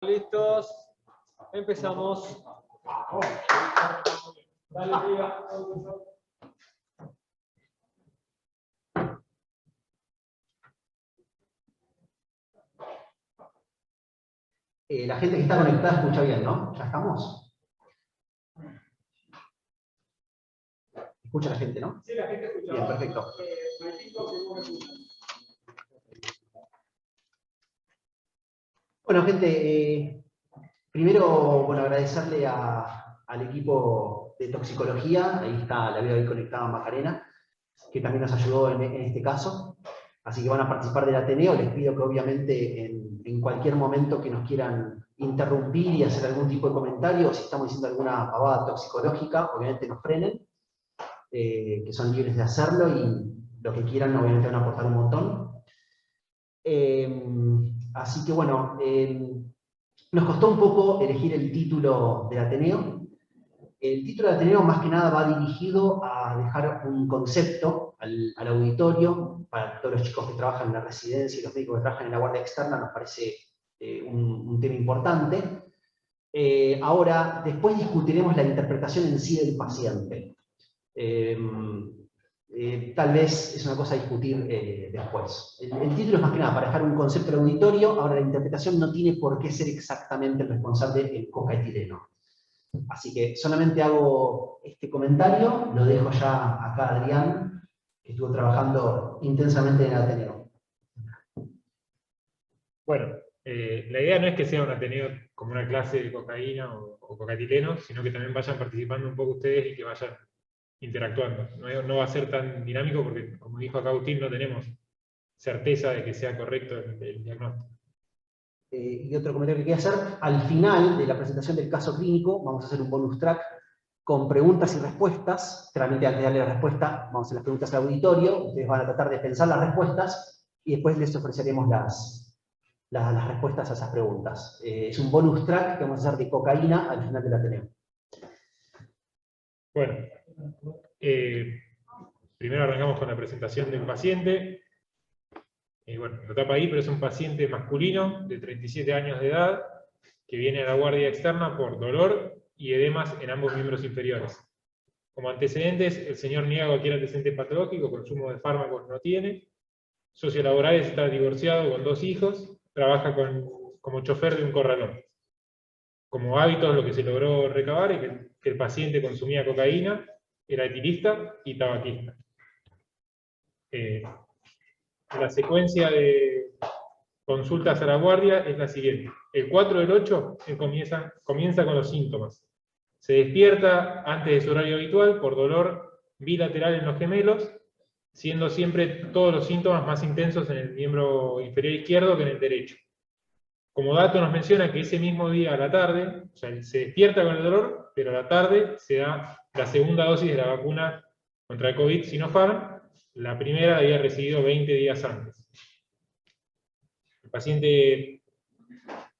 Listos, empezamos. Dale, tía. La gente que está conectada escucha bien, ¿no? ¿Ya estamos? Escucha la gente, ¿no? Sí, la gente escucha. Bien, perfecto. Bueno, gente, primero, bueno, agradecerle al equipo de toxicología, ahí está, la veo ahí conectada Macarena, que también nos ayudó en este caso. Así que van a participar del Ateneo. Les pido que obviamente en cualquier momento que nos quieran interrumpir y hacer algún tipo de comentario, o si estamos diciendo alguna pavada toxicológica, obviamente nos frenen, que son libres de hacerlo y lo que quieran obviamente van a aportar un montón. Así que bueno, nos costó un poco elegir el título del Ateneo. El título del Ateneo más que nada va dirigido a dejar un concepto al auditorio, para todos los chicos que trabajan en la residencia y los médicos que trabajan en la guardia externa, nos parece un tema importante. Ahora, después discutiremos la interpretación en sí del paciente. Tal vez es una cosa a discutir después. El título es más que nada para dejar un concepto al auditorio. Ahora, la interpretación no tiene por qué ser exactamente el responsable del cocaetileno. Así que solamente hago este comentario, lo dejo ya acá a Adrián, que estuvo trabajando intensamente en el Ateneo. Bueno, la idea no es que sea un Ateneo como una clase de cocaína o cocaetileno, sino que también vayan participando un poco ustedes y que vayan interactuando. No va a ser tan dinámico porque, como dijo acá Agustín, no tenemos certeza de que sea correcto el diagnóstico. Y otro comentario que quería hacer, al final de la presentación del caso clínico, vamos a hacer un bonus track con preguntas y respuestas. Claramente antes de darle la respuesta, vamos a hacer las preguntas al auditorio, ustedes van a tratar de pensar las respuestas y después les ofreceremos las respuestas a esas preguntas. Es un bonus track que vamos a hacer de cocaína al final del Ateneo. Bueno, primero arrancamos con la presentación del paciente. Bueno, lo tapa ahí, pero es un paciente masculino de 37 años de edad que viene a la guardia externa por dolor y edemas en ambos miembros inferiores. Como antecedentes, el señor niega cualquier antecedente patológico, consumo de fármacos no tiene, sociolaborales, está divorciado con 2 hijos, trabaja como chofer de un corralón. Como hábitos, lo que se logró recabar es que el paciente consumía cocaína, era etilista y tabaquista. La secuencia de consultas a la guardia es la siguiente. El 4 del 8 comienza con los síntomas. Se despierta antes de su horario habitual por dolor bilateral en los gemelos, siendo siempre todos los síntomas más intensos en el miembro inferior izquierdo que en el derecho. Como dato nos menciona que ese mismo día a la tarde, o sea, se despierta con el dolor, pero a la tarde se da la segunda dosis de la vacuna contra el COVID Sinopharm. La primera la había recibido 20 días antes. El paciente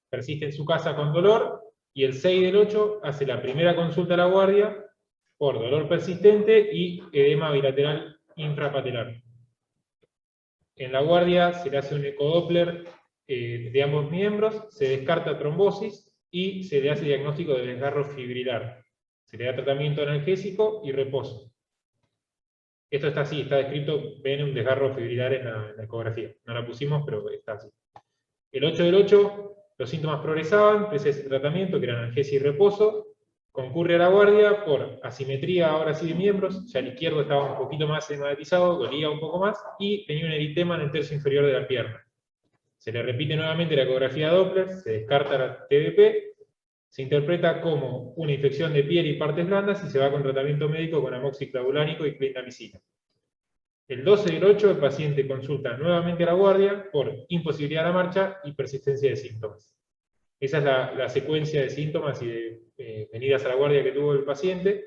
persiste en su casa con dolor y el 6 del 8 hace la primera consulta a la guardia por dolor persistente y edema bilateral infrapatelar. En la guardia se le hace un ecodoppler de ambos miembros, se descarta trombosis y se le hace diagnóstico de desgarro fibrilar. Se le da tratamiento analgésico y reposo. Esto está así, está descrito, ven un desgarro fibrilar en la ecografía. No la pusimos, pero está así. El 8 del 8, los síntomas progresaban, pese a ese tratamiento, que era analgesia y reposo. Concurre a la guardia por asimetría ahora sí de miembros, ya el izquierdo estaba un poquito más edematizado, dolía un poco más, y tenía un eritema en el tercio inferior de la pierna. Se le repite nuevamente la ecografía Doppler, se descarta la TDP, se interpreta como una infección de piel y partes blandas y se va con tratamiento médico con amoxiclavulánico y clindamicina. El 12 del 8 el paciente consulta nuevamente a la guardia por imposibilidad de la marcha y persistencia de síntomas. Esa es la secuencia de síntomas y de venidas a la guardia que tuvo el paciente.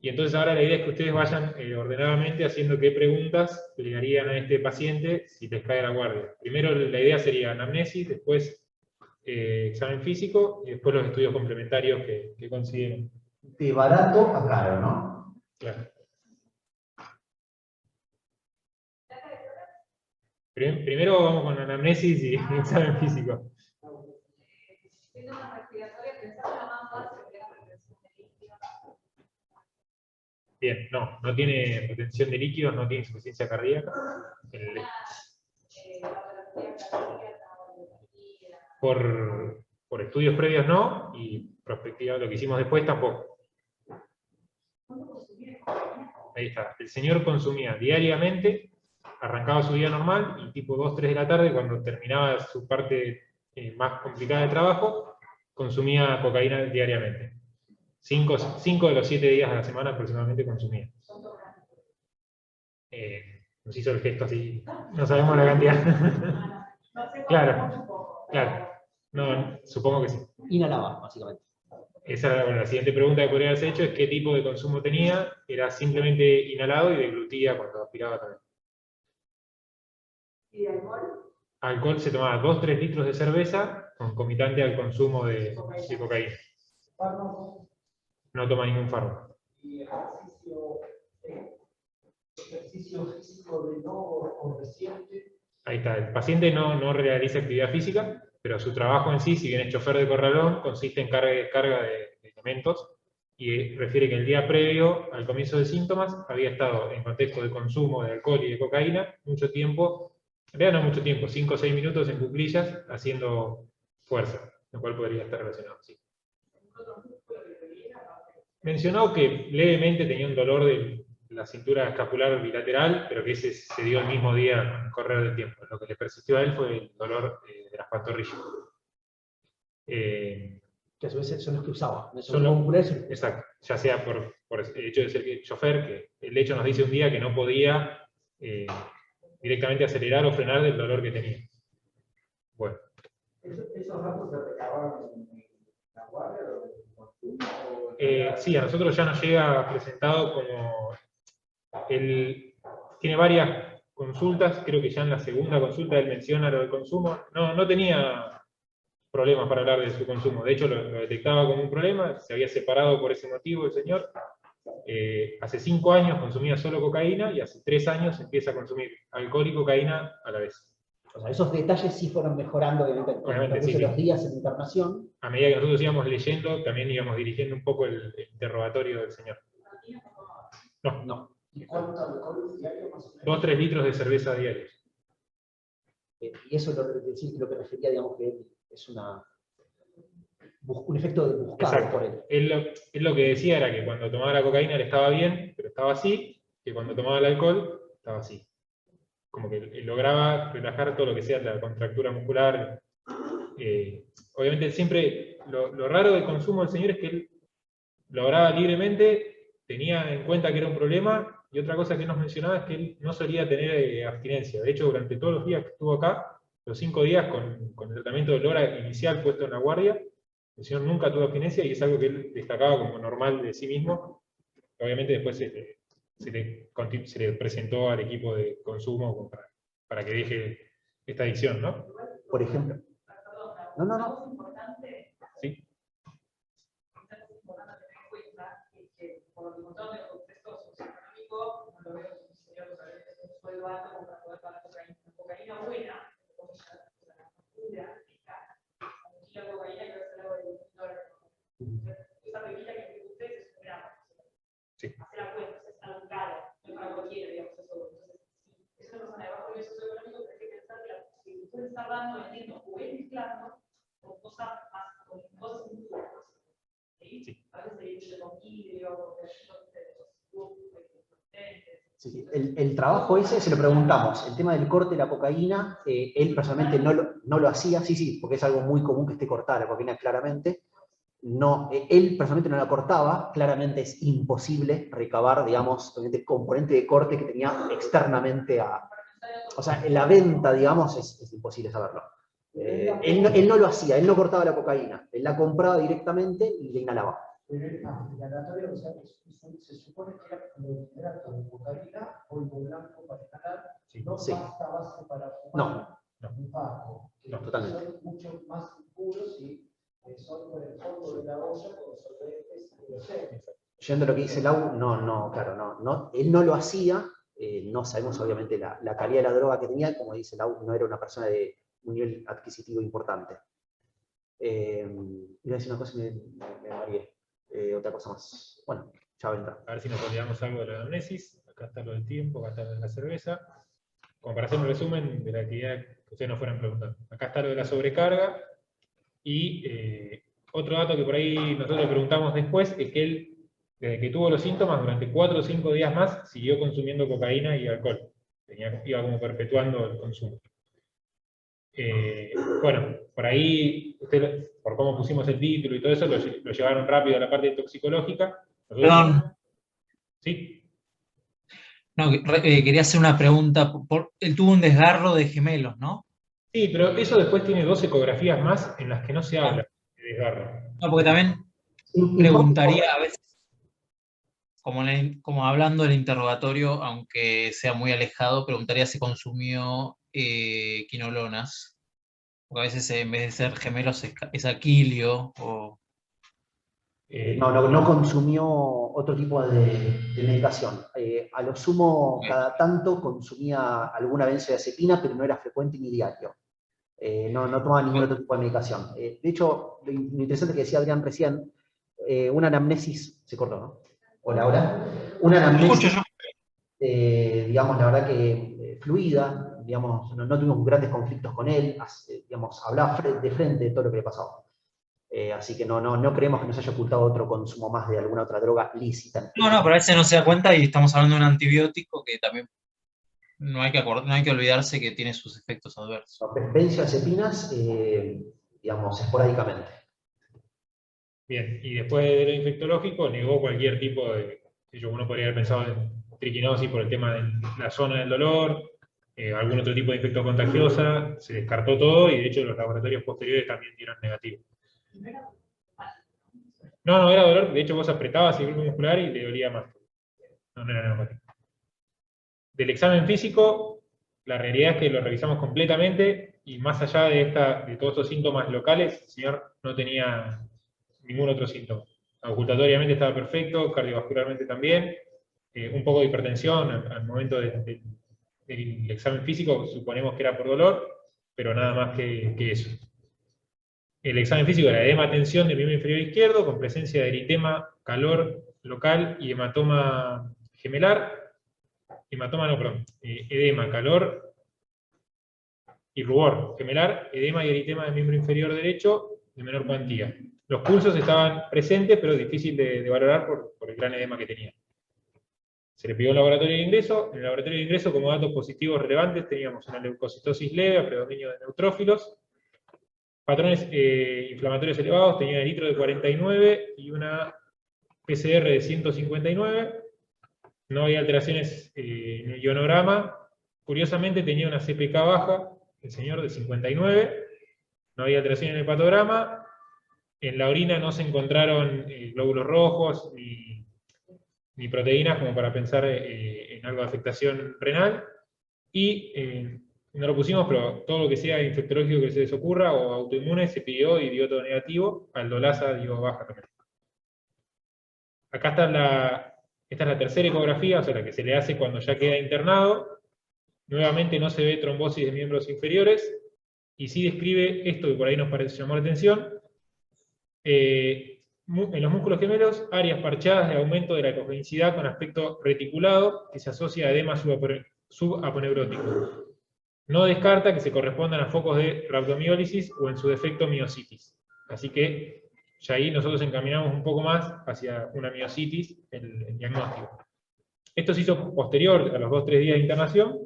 Y entonces ahora la idea es que ustedes vayan ordenadamente haciendo qué preguntas le harían a este paciente si les cae a la guardia. Primero la idea sería anamnesis, después examen físico y después los estudios complementarios que consideren. De barato a caro, ¿no? Claro. Primero vamos con anamnesis y examen físico. síntomas respiratorios, pensaba en la más básica, que era retención de líquidos. Bien, no tiene retención de líquidos, no tiene insuficiencia cardíaca. Por estudios previos no, y prospectiva, lo que hicimos después tampoco. Ahí está. El señor consumía diariamente, arrancaba su día normal, y tipo 2, 3 de la tarde, cuando terminaba su parte más complicada de trabajo, consumía cocaína diariamente. 5 de los 7 días a la semana aproximadamente consumía. Nos hizo el gesto así, no sabemos la cantidad. Claro. No, supongo que sí. Inhalaba, básicamente. Esa era la siguiente pregunta que podría haberse hecho, es qué tipo de consumo tenía. Era simplemente inhalado y deglutía cuando aspiraba también. ¿Y de alcohol? Alcohol se tomaba 2-3 litros de cerveza concomitante al consumo de cocaína. No toma ningún fármaco. ¿Y ejercicio físico de no o reciente? Ahí está, el paciente no realiza actividad física, pero su trabajo en sí, si bien es chofer de corralón, consiste en carga y descarga de elementos, y refiere que el día previo al comienzo de síntomas había estado en contexto de consumo de alcohol y de cocaína mucho tiempo, en realidad no mucho tiempo, 5 o 6 minutos en cuclillas haciendo fuerza, lo cual podría estar relacionado, sí. Mencionó que levemente tenía un dolor de la cintura escapular bilateral, pero que ese se dio el mismo día con el correr del tiempo. Lo que le persistió a él fue el dolor de las pantorrillas. Que a su vez son los que usaba. Exacto, ya sea por el hecho de ser chofer, que el hecho nos dice un día que no podía directamente acelerar o frenar del dolor que tenía. Bueno. ¿Esos datos se recabaron en la guardia o en el consumo? Sí, a nosotros ya nos llega presentado como él tiene varias consultas, creo que ya en la segunda consulta él menciona lo del consumo. No tenía problemas para hablar de su consumo, de hecho lo detectaba como un problema, se había separado por ese motivo el señor. Hace 5 años consumía solo cocaína y hace 3 años empieza a consumir alcohol y cocaína a la vez. O sea, esos detalles sí fueron mejorando, obviamente sí, los días en internación. A medida que nosotros íbamos leyendo, también íbamos dirigiendo un poco el interrogatorio del señor. No. ¿Y cuánto alcohol diario más o menos? 2-3 litros de cerveza diarios. Y eso es lo que refería, digamos, que es un efecto de buscado. Exacto. Por él. Él lo que decía era que cuando tomaba la cocaína le estaba bien, pero estaba así, que cuando tomaba el alcohol estaba así. Como que él lograba relajar todo lo que sea la contractura muscular. Obviamente siempre, lo raro del consumo del señor es que él lograba libremente, tenía en cuenta que era un problema, y otra cosa que nos mencionaba es que él no solía tener abstinencia. De hecho, durante todos los días que estuvo acá, los 5 días con el tratamiento de LORA inicial puesto en la guardia, el señor nunca tuvo abstinencia y es algo que él destacaba como normal de sí mismo. Obviamente después se le presentó al equipo de consumo para que deje esta adicción, ¿no? Por ejemplo. No. Sí. Por lo que contó en el contexto socioeconómico, no lo veo como un señor con un sueldo alto como para poder pagar cocaína buena, la factura, un kilo de cocaína que va a ser algo de $1. Esa pepita que me ustedes es un gramo. Sí. Hacer la cuenta, es algo caro, no es para cualquiera, digamos, eso. Entonces, si es una persona de bajo nivel socioeconómico, pero hay que pensar que si puede estar dando, vendiendo o mezclando con cosas impuras. ¿Sí? A veces se con vidrio, Sí. El trabajo ese se lo preguntamos. El tema del corte de la cocaína, él personalmente no lo hacía, sí, porque es algo muy común que esté cortada la cocaína claramente. No, él personalmente no la cortaba, claramente es imposible recabar, digamos, el componente de corte que tenía externamente o sea, en la venta, digamos, es imposible saberlo. Él no lo hacía, él no cortaba la cocaína, él la compraba directamente y la inhalaba. Pero el inhalatorio, o sea, se supone que era como el hidrato de cocaína, polvo blanco para inhalar, no pasta base para fumar, un paco, que totalmente. son mucho más impuros y son por el fondo de la olla con solventes y los seres. Yendo a lo que dice Lau, no, él no lo hacía, no sabemos obviamente la calidad de la droga que tenía, como dice Lau, no era una persona de un nivel adquisitivo importante. Iba a decir una cosa y me mareé. Otra cosa más. Bueno, ya vendrá. A ver si nos olvidamos algo de la anamnesis. Acá está lo del tiempo, acá está lo de la cerveza. Como para hacer un resumen de la actividad que ustedes nos fueran preguntando. Acá está lo de la sobrecarga. Y otro dato que por ahí nosotros preguntamos después es que él, desde que tuvo los síntomas, durante 4 o 5 días más, siguió consumiendo cocaína y alcohol. Iba como perpetuando el consumo. Bueno, por ahí, por cómo pusimos el título y todo eso, lo llevaron rápido a la parte toxicológica. Perdón. ¿Sí? No, quería hacer una pregunta. Él tuvo un desgarro de gemelos, ¿no? Sí, pero eso después tiene 2 ecografías más en las que no se habla de desgarro. No, porque también preguntaría a veces, como hablando del interrogatorio, aunque sea muy alejado, preguntaría si consumió quinolonas. Porque a veces en vez de ser gemelos es aquilio o... No consumió otro tipo de medicación. A lo sumo, cada tanto consumía alguna benzodiazepina, pero no era frecuente ni diario. No tomaba ningún otro tipo de medicación. De hecho, lo interesante que decía Adrián recién, una anamnesis, se cortó, ¿no? Hola, ahora. Una anamnesis, digamos, la verdad que fluida, digamos, no tuvimos grandes conflictos con él, digamos, hablaba de frente de todo lo que le pasaba. Así que no creemos que nos haya ocultado otro consumo más de alguna otra droga lícita. No, pero a veces no se da cuenta y estamos hablando de un antibiótico que también no hay que olvidarse que tiene sus efectos adversos. Benzodiazepinas, digamos, esporádicamente. Bien, y después de lo infectológico, negó cualquier tipo de... Uno podría haber pensado en triquinosis por el tema de la zona del dolor, algún otro tipo de infecto contagiosa, se descartó todo y de hecho los laboratorios posteriores también dieron negativo. No era dolor, de hecho vos apretabas el grupo muscular y le dolía más. No era neumático. Del examen físico, la realidad es que lo revisamos completamente y más allá de todos estos síntomas locales, el señor no tenía ningún otro síntoma. Ocultatoriamente estaba perfecto, cardiovascularmente también, un poco de hipertensión al momento del examen físico, suponemos que era por dolor, pero nada más que eso. El examen físico era edema-tensión del miembro inferior izquierdo, con presencia de eritema, calor local y hematoma gemelar. Edema, calor y rubor gemelar, edema y eritema del miembro inferior derecho de menor cuantía. Los pulsos estaban presentes, pero difícil de valorar por el gran edema que tenía. Se le pidió un laboratorio de ingreso. En el laboratorio de ingreso, como datos positivos relevantes, teníamos una leucocitosis leve, a predominio de neutrófilos, patrones inflamatorios elevados, tenía un eritro de 49 y una PCR de 159. No había alteraciones en el ionograma. Curiosamente tenía una CPK baja, el señor, de 59. No había alteración en el hepatograma. En la orina no se encontraron glóbulos rojos ni proteínas como para pensar en algo de afectación renal. Y no lo pusimos, pero todo lo que sea infectológico que se les ocurra o autoinmune se pidió y dio todo negativo. Aldolasa dio baja también. Acá está esta es la tercera ecografía, o sea, la que se le hace cuando ya queda internado. Nuevamente no se ve trombosis de miembros inferiores, y sí describe esto que por ahí nos llamó la atención. En los músculos gemelos, áreas parchadas de aumento de la ecogenicidad con aspecto reticulado, que se asocia a edema subaponeurótico. No descarta que se correspondan a focos de rhabdomiólisis o en su defecto miositis. Así que ya ahí nosotros encaminamos un poco más hacia una miositis el diagnóstico. Esto se hizo posterior a los 2-3 días de internación.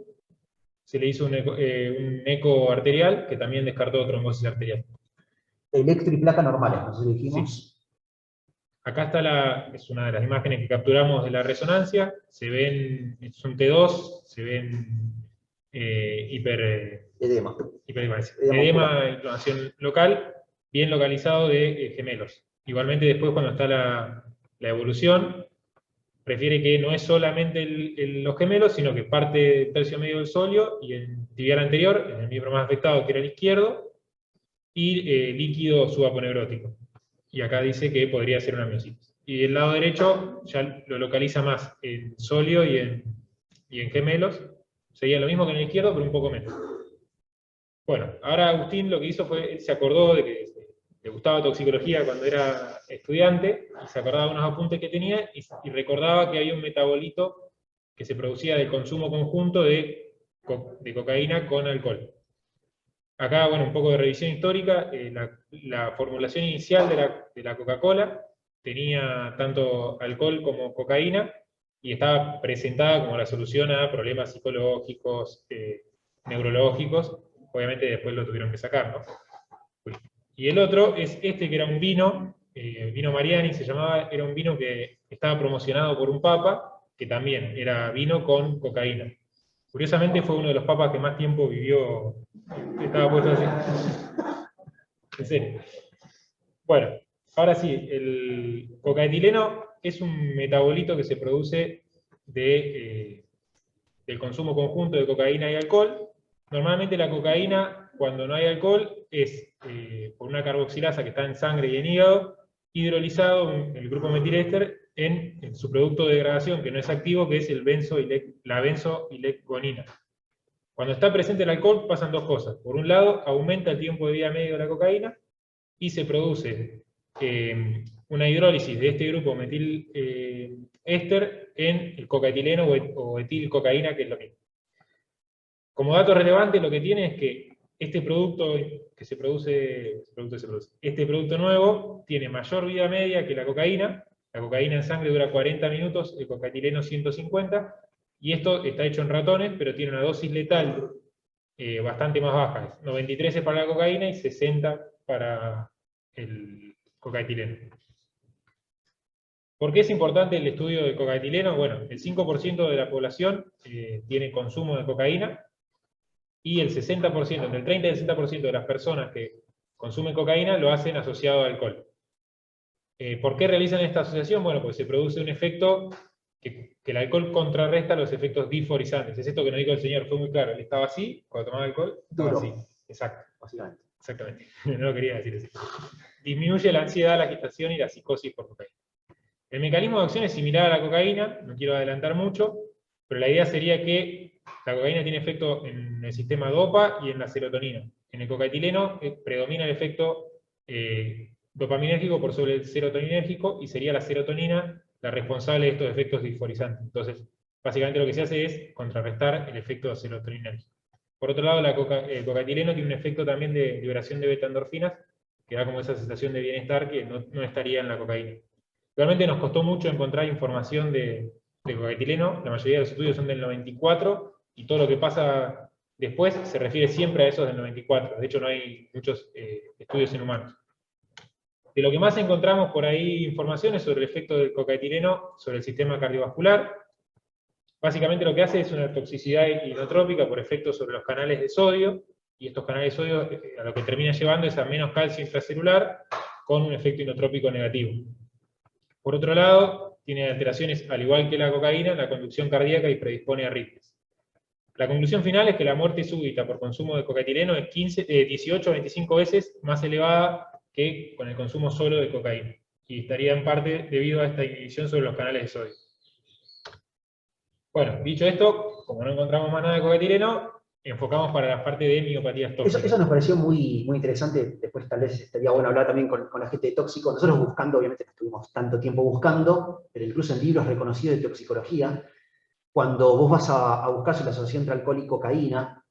Se le hizo un eco arterial que también descartó trombosis arterial. Electro y placa normales, no sé si dijimos. Sí. Acá está es una de las imágenes que capturamos de la resonancia. Se ven, son T2, se ven Edema. Edema, inflamación local, bien localizado de gemelos. Igualmente después cuando está la evolución, refiere que no es solamente los gemelos, sino que parte del tercio medio del sóleo y el tibial anterior, en el miembro más afectado que era el izquierdo, y líquido subaponeurótico. Y acá dice que podría ser una miositis. Y del lado derecho ya lo localiza más en sóleo y en gemelos. Sería lo mismo que en el izquierdo, pero un poco menos. Bueno, ahora Agustín lo que hizo fue, él se acordó de que le gustaba toxicología cuando era estudiante, y se acordaba de unos apuntes que tenía, y recordaba que había un metabolito que se producía del consumo conjunto de cocaína con alcohol. Acá, bueno, un poco de revisión histórica, la formulación inicial de la Coca-Cola tenía tanto alcohol como cocaína, y estaba presentada como la solución a problemas psicológicos, neurológicos. Obviamente después lo tuvieron que sacar, ¿no? Y el otro es este, que era un vino, vino Mariani se llamaba, era un vino que estaba promocionado por un papa, que también era vino con cocaína. Curiosamente fue uno de los papas que más tiempo vivió, estaba puesto así. En serio. Bueno, ahora sí, el cocaetileno es un metabolito que se produce del consumo conjunto de cocaína y alcohol. Normalmente la cocaína, cuando no hay alcohol, es por una carboxilasa que está en sangre y en hígado, hidrolizado el grupo metiléster en su producto de degradación, que no es activo, que es la benzoilecgonina. Cuando está presente el alcohol pasan dos cosas. Por un lado, aumenta el tiempo de vida medio de la cocaína y se produce una hidrólisis de este grupo metil-éster en el cocaetileno o etilcocaína, que es lo mismo. Como dato relevante, lo que tiene es que este producto que se produce, este producto nuevo tiene mayor vida media que la cocaína. La cocaína en sangre dura 40 minutos, el cocaetileno 150, y esto está hecho en ratones, pero tiene una dosis letal bastante más baja. 93 es para la cocaína y 60 para el cocaetileno. ¿Por qué es importante el estudio del cocaetileno? Bueno, el 5% de la población tiene consumo de cocaína, y el 60%, entre el 30 y el 60% de las personas que consumen cocaína lo hacen asociado al alcohol. ¿Por qué realizan esta asociación? Bueno, pues se produce un efecto que el alcohol contrarresta los efectos disforizantes. Es esto que nos dijo el señor, fue muy claro. Él estaba así, cuando tomaba alcohol, estaba así. Exacto. Básicamente. Exactamente. No lo quería decir así. Disminuye la ansiedad, la agitación y la psicosis por cocaína. El mecanismo de acción es similar a la cocaína, no quiero adelantar mucho, pero la idea sería que la cocaína tiene efecto en el sistema DOPA y en la serotonina. En el cocaetileno predomina el efecto dopaminérgico por sobre el serotoninérgico, y sería la serotonina la responsable de estos efectos disforizantes. Entonces, básicamente lo que se hace es contrarrestar el efecto serotoninérgico. Por otro lado, el cocaetileno tiene un efecto también de liberación de beta-endorfinas, que da como esa sensación de bienestar que no estaría en la cocaína. Realmente nos costó mucho encontrar información de cocaetileno, la mayoría de los estudios son del 94, y todo lo que pasa después se refiere siempre a esos del 94. De hecho, no hay muchos estudios en humanos. De lo que más encontramos por ahí información es sobre el efecto del cocaetileno sobre el sistema cardiovascular. Básicamente lo que hace es una toxicidad inotrópica por efecto sobre los canales de sodio, y estos canales de sodio a lo que termina llevando es a menos calcio intracelular, con un efecto inotrópico negativo. Por otro lado, tiene alteraciones, al igual que la cocaína, en la conducción cardíaca y predispone a arritmias. La conclusión final es que la muerte súbita por consumo de cocaetileno es 18 a 25 veces más elevada que con el consumo solo de cocaína, y estaría en parte debido a esta inhibición sobre los canales de sodio. Bueno, dicho esto, como no encontramos más nada de cocaetileno, enfocamos para la parte de miopatías tóxicas. Eso nos pareció muy, muy interesante. Después tal vez estaría bueno hablar también con la gente de tóxico. Nosotros buscando, obviamente no estuvimos tanto tiempo buscando, pero incluso en libros reconocidos de toxicología, cuando vos vas a buscar sobre la asociación entre alcohol y cocaína,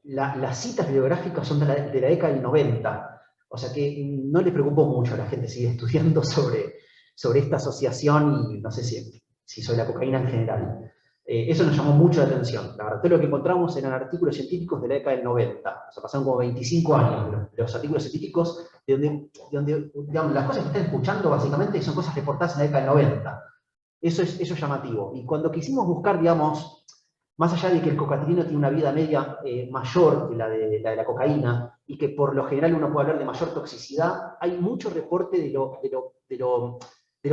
las citas bibliográficas son de la década del 90. O sea que no le preocupó mucho a la gente seguir estudiando sobre esta asociación, y no sé si sobre la cocaína en general. Eso nos llamó mucho la atención. La verdad, todo lo que encontramos eran artículos científicos de la década del 90. O sea, pasaron como 25 años de los artículos científicos, de donde digamos, las cosas que están escuchando básicamente son cosas reportadas en la década del 90. Eso es llamativo. Y cuando quisimos buscar, digamos, más allá de que el cocaetileno tiene una vida media mayor que la de la cocaína, y que por lo general uno puede hablar de mayor toxicidad, hay mucho reporte de lo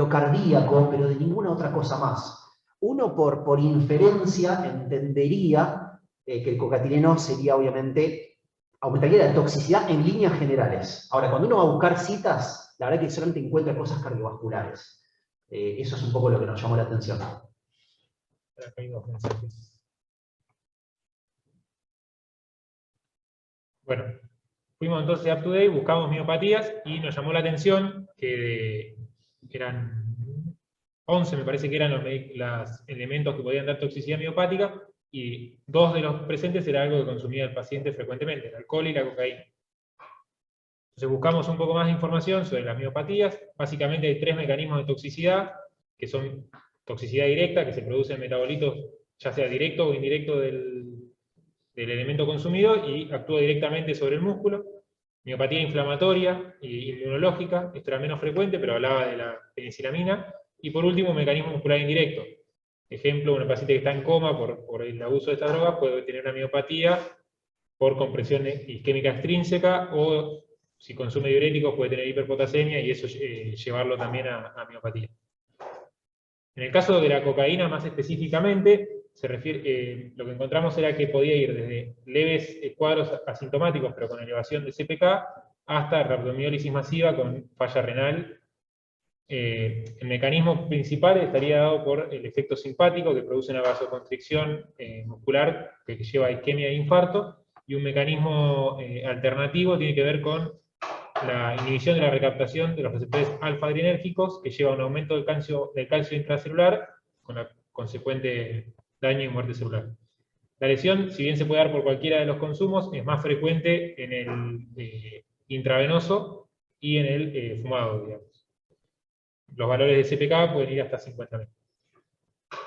cardíaco, pero de ninguna otra cosa más. Uno, por inferencia, entendería que el cocaetileno sería, obviamente, aumentaría la toxicidad en líneas generales. Ahora, cuando uno va a buscar citas, la verdad que solamente encuentra cosas cardiovasculares. Eso es un poco lo que nos llamó la atención. Bueno, Fuimos entonces a UpToDate, buscamos miopatías y nos llamó la atención que eran 11, me parece que eran los elementos que podían dar toxicidad miopática, y 2 de los presentes era algo que consumía el paciente frecuentemente, el alcohol y la cocaína. Entonces buscamos un poco más de información sobre las miopatías. Básicamente hay 3 mecanismos de toxicidad, que son toxicidad directa, que se produce en metabolitos, ya sea directo o indirecto del elemento consumido, y actúa directamente sobre el músculo. Miopatía inflamatoria e inmunológica, esto era menos frecuente, pero hablaba de la penicilamina. Y por último, un mecanismo muscular indirecto. Ejemplo, una paciente que está en coma por el abuso de esta droga puede tener una miopatía por compresión isquémica extrínseca, o si consume diuréticos puede tener hiperpotasemia, y eso llevarlo también a miopatía. En el caso de la cocaína, más específicamente, lo que encontramos era que podía ir desde leves cuadros asintomáticos, pero con elevación de CPK, hasta rhabdomiólisis masiva con falla renal. El mecanismo principal estaría dado por el efecto simpático, que produce una vasoconstricción muscular que lleva a isquemia e infarto, y un mecanismo alternativo tiene que ver con la inhibición de la recaptación de los receptores alfa-adrenérgicos, que lleva a un aumento del calcio intracelular, con la consecuente daño y muerte celular. La lesión, si bien se puede dar por cualquiera de los consumos, es más frecuente en el intravenoso y en el fumado, digamos. Los valores de CPK pueden ir hasta 50.000.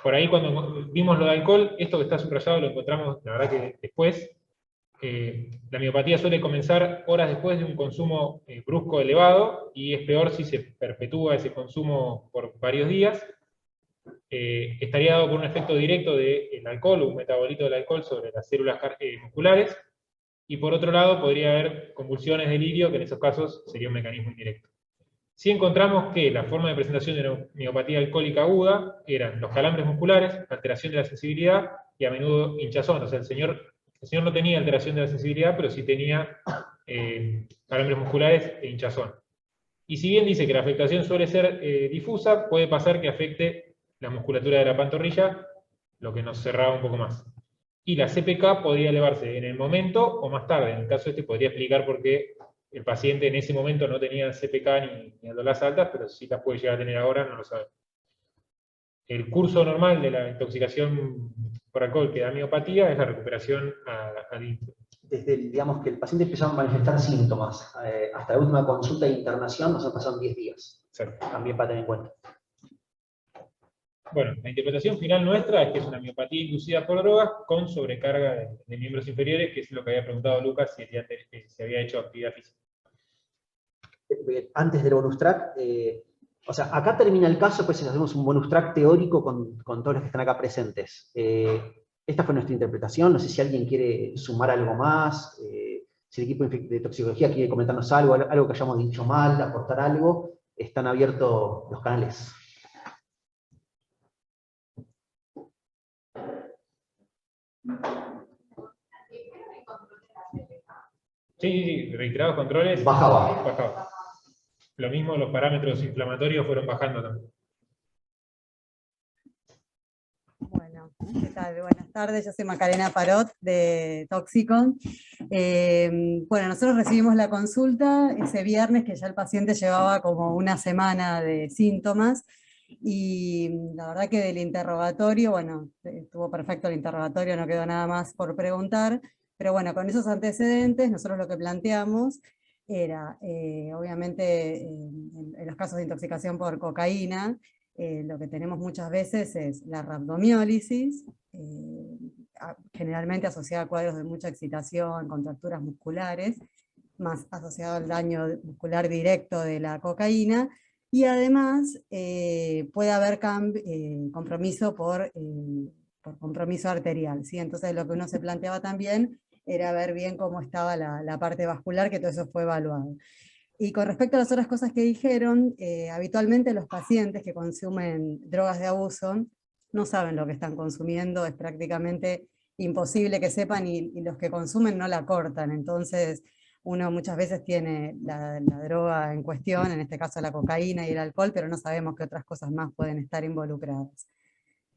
Por ahí, cuando vimos lo de alcohol, esto que está subrayado lo encontramos, la verdad, que después. La miopatía suele comenzar horas después de un consumo brusco elevado, y es peor si se perpetúa ese consumo por varios días. Estaría dado por un efecto directo del alcohol, o un metabolito del alcohol, sobre las células musculares, y por otro lado podría haber convulsiones, delirio, que en esos casos sería un mecanismo indirecto. Si encontramos que la forma de presentación de una miopatía alcohólica aguda eran los calambres musculares, alteración de la sensibilidad y a menudo hinchazón. O sea, el señor no tenía alteración de la sensibilidad, pero sí tenía calambres musculares e hinchazón. Y si bien dice que la afectación suele ser difusa, puede pasar que afecte la musculatura de la pantorrilla, lo que nos cerraba un poco más. Y la CPK podría elevarse en el momento o más tarde. En el caso este podría explicar por qué el paciente en ese momento no tenía CPK ni aldolas altas, pero sí las puede llegar a tener ahora, no lo sabe. El curso normal de la intoxicación por alcohol que da miopatía es la recuperación al índice. Desde, digamos, que el paciente empezó a manifestar síntomas hasta la última consulta de internación, nos han pasado 10 días. Exacto. También para tener en cuenta. Bueno, la interpretación final nuestra es que es una miopatía inducida por drogas con sobrecarga de miembros inferiores, que es lo que había preguntado Lucas, si se había hecho actividad física. Antes del bonus track, o sea, acá termina el caso, pues hacemos un bonus track teórico con todos los que están acá presentes. Esta fue nuestra interpretación, no sé si alguien quiere sumar algo más, si el equipo de toxicología quiere comentarnos algo que hayamos dicho mal, aportar algo, están abiertos los canales. Sí, reiterados controles. Bajaba. Lo mismo, los parámetros inflamatorios fueron bajando también. Bueno, ¿qué tal? Buenas tardes, yo soy Macarena Parot de Toxicon. Bueno, nosotros recibimos la consulta ese viernes, que ya el paciente llevaba como una semana de síntomas, y la verdad que del interrogatorio, bueno, estuvo perfecto el interrogatorio, no quedó nada más por preguntar, pero bueno, con esos antecedentes nosotros lo que planteamos era, obviamente, en los casos de intoxicación por cocaína, lo que tenemos muchas veces es la rhabdomiólisis, generalmente asociada a cuadros de mucha excitación, contracturas musculares, más asociado al daño muscular directo de la cocaína, y además puede haber compromiso por compromiso arterial, ¿sí? Entonces lo que uno se planteaba también era ver bien cómo estaba la parte vascular, que todo eso fue evaluado. Y con respecto a las otras cosas que dijeron, habitualmente los pacientes que consumen drogas de abuso no saben lo que están consumiendo, es prácticamente imposible que sepan, y los que consumen no la cortan. Entonces uno muchas veces tiene la droga en cuestión, en este caso la cocaína y el alcohol, pero no sabemos qué otras cosas más pueden estar involucradas.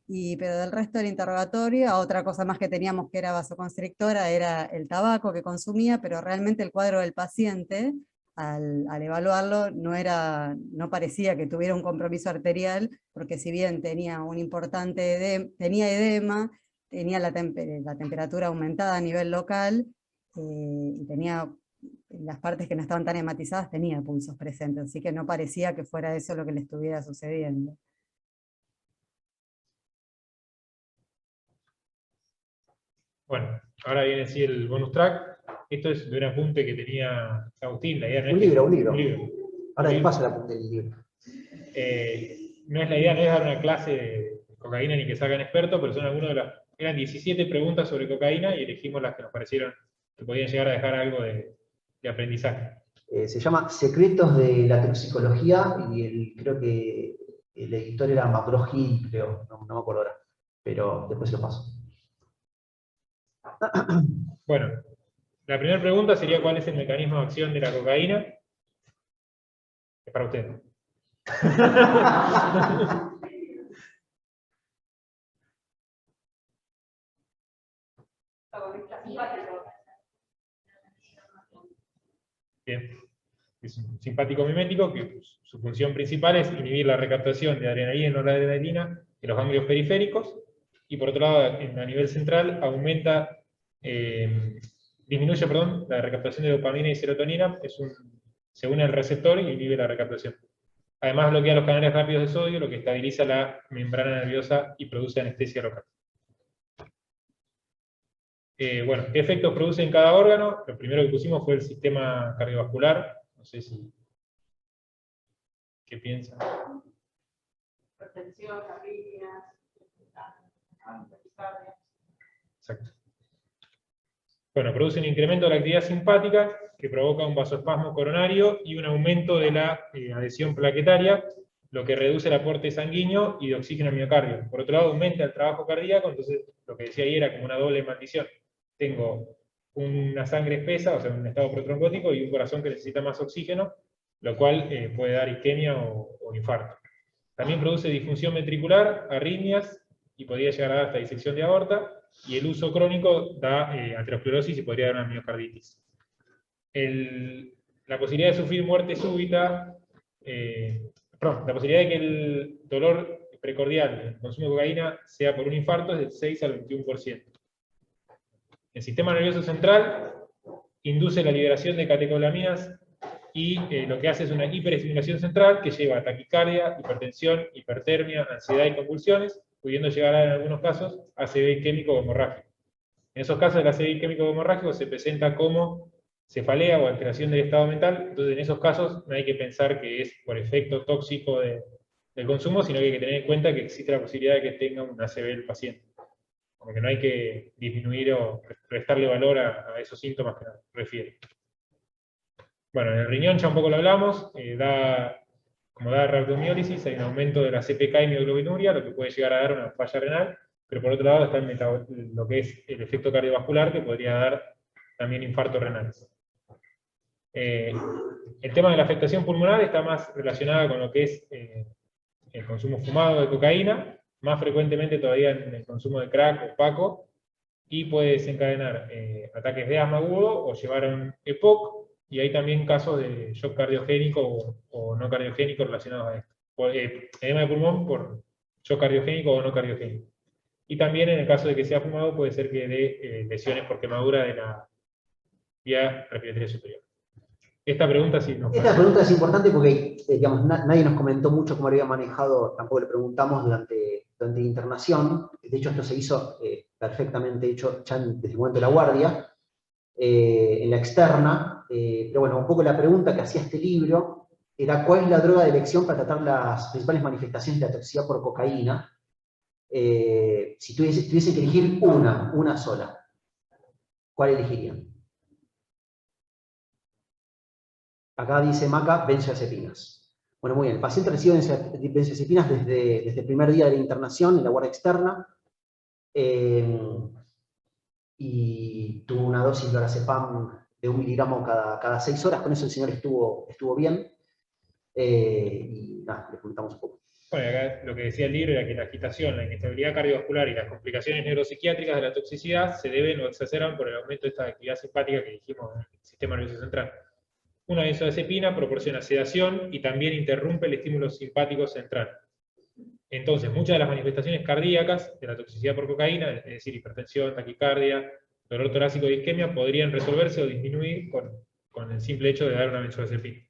pero del resto del interrogatorio, otra cosa más que teníamos que era vasoconstrictora, era el tabaco que consumía, pero realmente el cuadro del paciente, al evaluarlo, no parecía que tuviera un compromiso arterial, porque si bien tenía un importante tenía edema, tenía la temperatura aumentada a nivel local, y tenía las partes que no estaban tan hematizadas, tenía pulsos presentes, así que no parecía que fuera eso lo que le estuviera sucediendo. Bueno, ahora viene sí el bonus track. Esto es de un apunte que tenía Agustín. La idea no es Un que- libro, un libro. un libro. Ahora Un les libro. paso la punta del libro. No es la idea, no es dar una clase de cocaína ni que salgan expertos, pero son algunos de las... Eran 17 preguntas sobre cocaína y elegimos las que nos parecieron que podían llegar a dejar algo de aprendizaje. Se llama Secretos de la Toxicología y creo que el editor era McGraw-Hill, creo, no me acuerdo ahora, pero después se lo paso. Bueno, la primera pregunta sería ¿cuál es el mecanismo de acción de la cocaína? Es para usted. Bien. Es un simpático mimético que su función principal es inhibir la recaptación de adrenalina y noradrenalina en los ganglios periféricos, y por otro lado, a nivel central, disminuye la recaptación de dopamina y serotonina, se une al receptor y inhibe la recaptación. Además bloquea los canales rápidos de sodio, lo que estabiliza la membrana nerviosa y produce anestesia local. Bueno, ¿qué efectos produce en cada órgano? Lo primero que pusimos fue el sistema cardiovascular. No sé si... ¿Qué piensan? Hipertensión, arritmias, taquicardia. Exacto. Bueno, produce un incremento de la actividad simpática que provoca un vasoespasmo coronario y un aumento de la adhesión plaquetaria, lo que reduce el aporte sanguíneo y de oxígeno al miocardio. Por otro lado, aumenta el trabajo cardíaco, entonces lo que decía ahí era como una doble maldición. Tengo una sangre espesa, o sea, un estado protrombótico, y un corazón que necesita más oxígeno, lo cual puede dar isquemia o infarto. También produce disfunción ventricular, arritmias, y podría llegar a dar hasta disección de aorta, y el uso crónico da aterosclerosis y podría dar una miocarditis. La posibilidad de sufrir muerte súbita, la posibilidad de que el dolor precordial del consumo de cocaína sea por un infarto es del 6 al 21%. El sistema nervioso central induce la liberación de catecolaminas y lo que hace es una hiperestimulación central que lleva a taquicardia, hipertensión, hipertermia, ansiedad y convulsiones, pudiendo llegar en algunos casos a ACV isquémico o hemorrágico. En esos casos el ACV isquémico o hemorrágico se presenta como cefalea o alteración del estado mental, entonces en esos casos no hay que pensar que es por efecto tóxico del consumo, sino que hay que tener en cuenta que existe la posibilidad de que tenga un ACV el paciente. Como que no hay que disminuir o restarle valor a esos síntomas que nos refiere. Bueno, en el riñón ya un poco lo hablamos, como da rhabdomiólisis, hay un aumento de la CPK y mioglobinuria, lo que puede llegar a dar una falla renal, pero por otro lado está lo que es el efecto cardiovascular, que podría dar también infarto renal. El tema de la afectación pulmonar está más relacionada con lo que es el consumo fumado de cocaína, más frecuentemente todavía en el consumo de crack o paco, y puede desencadenar ataques de asma agudo o llevar a un EPOC, y hay también casos de shock cardiogénico o no cardiogénico relacionados a esto. Edema de pulmón por shock cardiogénico o no cardiogénico. Y también en el caso de que sea fumado puede ser que dé lesiones por quemadura de la vía respiratoria superior. Esta pregunta sí nos Esta pregunta es importante porque digamos, nadie nos comentó mucho cómo lo había manejado, tampoco le preguntamos durante la internación. De hecho, esto se hizo perfectamente hecho ya desde el momento de la guardia, en la externa. Pero bueno, un poco la pregunta que hacía este libro era ¿cuál es la droga de elección para tratar las principales manifestaciones de la toxicidad por cocaína? Si tuviesen que elegir una sola, ¿cuál elegirían? Acá dice Maca, benzodiazepinas. Bueno, muy bien. El paciente recibe benzodiazepinas desde el primer día de la internación en la guardia externa. Y tuvo una dosis de lorazepam de 1 miligramo cada 6 horas. Con eso el señor estuvo bien. Y nada, le preguntamos un poco. Bueno, acá lo que decía el libro era que la agitación, la inestabilidad cardiovascular y las complicaciones neuropsiquiátricas de la toxicidad se deben o exacerban por el aumento de esta actividad simpática que dijimos en el sistema nervioso central. Una benzodiazepina proporciona sedación y también interrumpe el estímulo simpático central. Entonces, muchas de las manifestaciones cardíacas de la toxicidad por cocaína, es decir, hipertensión, taquicardia, dolor torácico y isquemia, podrían resolverse o disminuir con el simple hecho de dar una benzodiazepina.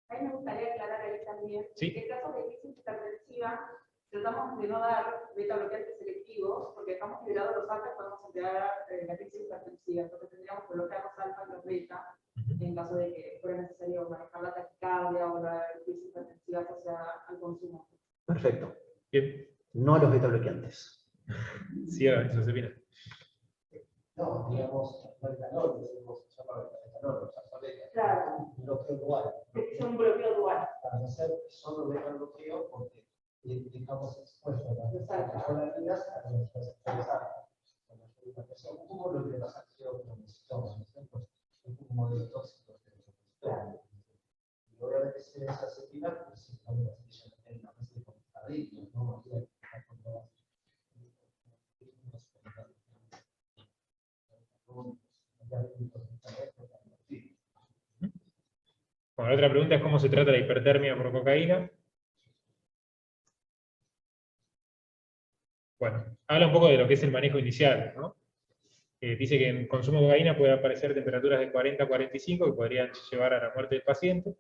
A mí me gustaría aclarar ahí también, ¿Sí? que en casos de crisis hipertensiva tratamos de no dar beta bloqueantes selectivos, porque estamos liberados los alfa, podemos empeorar la crisis hipertensiva, entonces tendríamos que bloquear los alfa y los beta, en caso de que fuera necesario manejar la taquicardia o la crisis hipertensiva asociada al consumo. Perfecto. Bien. No a los beta bloqueantes. Sí, a la benzodiazepina. No, digamos, no etanol, decimos, se llama etanol, o sea, Claro. un bloqueo dual. Es un bloqueo dual. Para no hacer solo beta bloqueo, porque dejamos expuesto las Exacto. alaminas a los receptores alfa. Cuando hay hipertensión, como lo que las acciones con los síntomas, ¿no? Es un modelo tóxico de los síntomas. Y obviamente si es acetina, pues sí, también la acetina tiene una especie de contradicción, ¿no? Bueno, la otra pregunta es cómo se trata la hipertermia por cocaína. Bueno, habla un poco de lo que es el manejo inicial, ¿no? Dice que en consumo de cocaína puede aparecer temperaturas de 40 a 45 que podrían llevar a la muerte del paciente.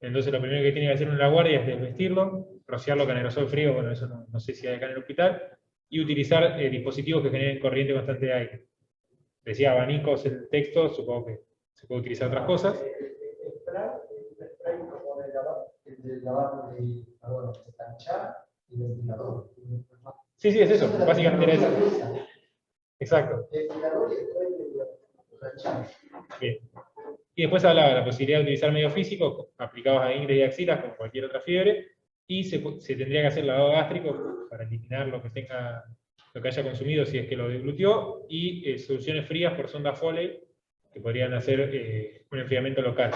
Entonces lo primero que tiene que hacer en la guardia es desvestirlo, rociarlo con aerosol frío, bueno, eso no sé si hay acá en el hospital, y utilizar dispositivos que generen corriente constante de aire. Decía abanicos en el texto, supongo que se puede utilizar otras cosas. El spray como el de lavar, perdón, de planchar y ventilador. Sí, es eso, básicamente era eso. Exacto. El ventilador y el spray de planchar. Bien. Y después hablaba de la posibilidad de utilizar medios físicos aplicados a ingles y axilas, como cualquier otra fiebre, y se tendría que hacer lavado gástrico para eliminar lo que haya consumido si es que lo deglutió, y soluciones frías por sonda Foley, que podrían hacer un enfriamiento local.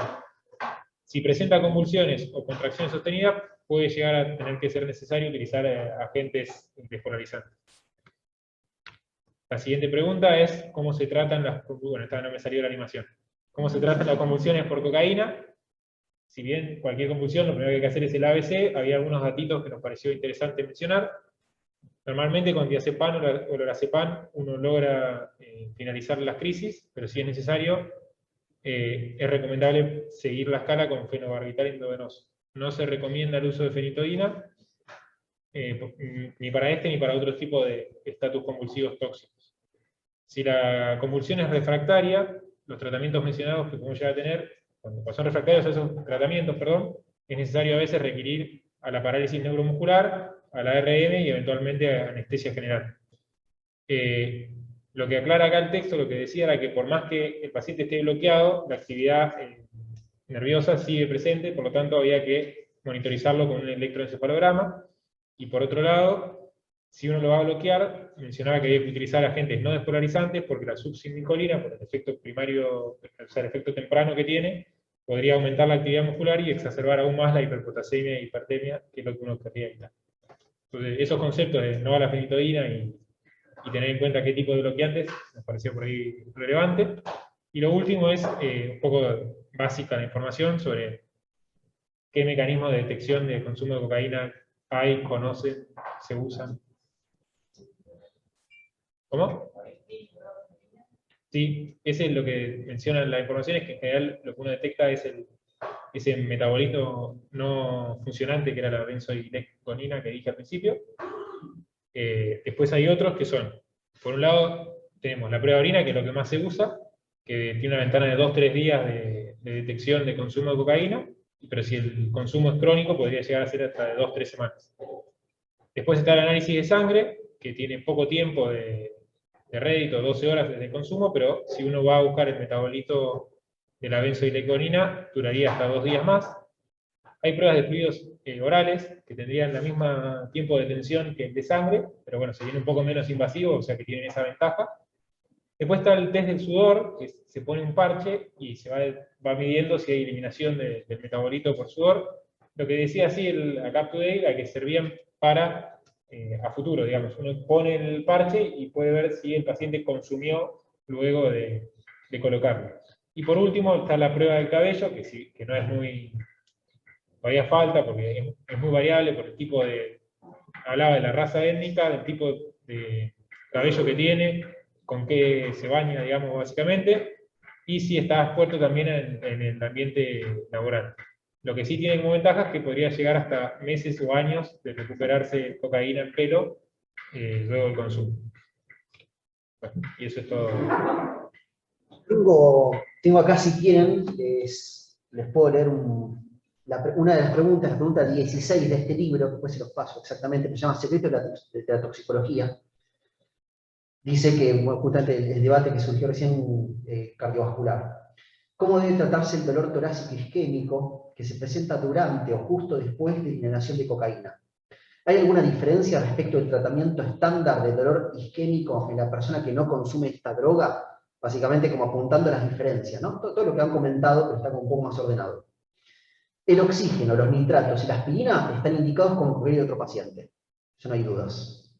Si presenta convulsiones o contracciones sostenidas, puede llegar a tener que ser necesario utilizar agentes despolarizantes. La siguiente pregunta es, ¿cómo se tratan las... Bueno, esta no me salió la animación. ¿Cómo se tratan las convulsiones por cocaína? Si bien cualquier convulsión, lo primero que hay que hacer es el ABC, había algunos datitos que nos pareció interesante mencionar. Normalmente con diazepam o lorazepam uno logra finalizar las crisis, pero si es necesario, es recomendable seguir la escala con fenobarbital endovenoso. No se recomienda el uso de fenitoína, ni para este ni para otro tipo de estatus convulsivos tóxicos. Si la convulsión es refractaria, los tratamientos mencionados que podemos llegar a tener, cuando son refractarios a esos tratamientos, es necesario a veces requerir a la parálisis neuromuscular, a la RM y eventualmente a anestesia general. Lo que aclara acá el texto, lo que decía era que por más que el paciente esté bloqueado, la actividad nerviosa sigue presente, por lo tanto había que monitorizarlo con un electroencefalograma. Y por otro lado, si uno lo va a bloquear, mencionaba que había que utilizar agentes no despolarizantes porque la subsindicolina, por el efecto primario, o sea, el efecto temprano que tiene, podría aumentar la actividad muscular y exacerbar aún más la hiperpotasemia e hipertemia, que es lo que uno querría evitar. Entonces, esos conceptos de no a la fenitoína y tener en cuenta qué tipo de bloqueantes, me pareció por ahí relevante. Y lo último es un poco básica la información sobre qué mecanismos de detección de consumo de cocaína hay, conocen, se usan. ¿Cómo? Sí, ese es lo que menciona la información, es que en general lo que uno detecta es ese metabolito no funcionante que era la benzoilecgonina que dije al principio. Después hay otros que son, por un lado tenemos la prueba de orina, que es lo que más se usa, que tiene una ventana de 2-3 días de detección de consumo de cocaína, pero si el consumo es crónico podría llegar a ser hasta de 2-3 semanas. Después está el análisis de sangre, que tiene poco tiempo de rédito, 12 horas desde el consumo, pero si uno va a buscar el metabolito de la benzoilecgonina, duraría hasta 2 días más. Hay pruebas de fluidos orales que tendrían el mismo tiempo de detención que el de sangre, pero bueno, serían un poco menos invasivos, o sea que tienen esa ventaja. Después está el test del sudor, que se pone un parche y se va midiendo si hay eliminación del metabolito por sudor. lo que decía así el ACAP Today, a que servían para a futuro, digamos. Uno pone el parche y puede ver si el paciente consumió luego de colocarlo. Y por último está la prueba del cabello, que, sí, que no es muy... Todavía falta porque es muy variable por el tipo de... Hablaba de la raza étnica, del tipo de cabello que tiene, con qué se baña, digamos, básicamente, y si está expuesto también en el ambiente laboral. Lo que sí tiene como ventaja es que podría llegar hasta meses o años de recuperarse cocaína en pelo luego del consumo. Bueno, y eso es todo. Tengo acá, si quieren, les puedo leer una de las preguntas, la pregunta 16 de este libro, que después se los paso exactamente, que se llama Secreto de la Toxicología. Dice que, bueno, justamente el debate que surgió recién cardiovascular. ¿Cómo debe tratarse el dolor torácico isquémico que se presenta durante o justo después de la inhalación de cocaína? ¿Hay alguna diferencia respecto al tratamiento estándar de dolor isquémico en la persona que no consume esta droga? Básicamente como apuntando a las diferencias, ¿no? Todo lo que han comentado, pero está como un poco más ordenado. El oxígeno, los nitratos y la aspirina están indicados como cualquier otro paciente. Eso no hay dudas.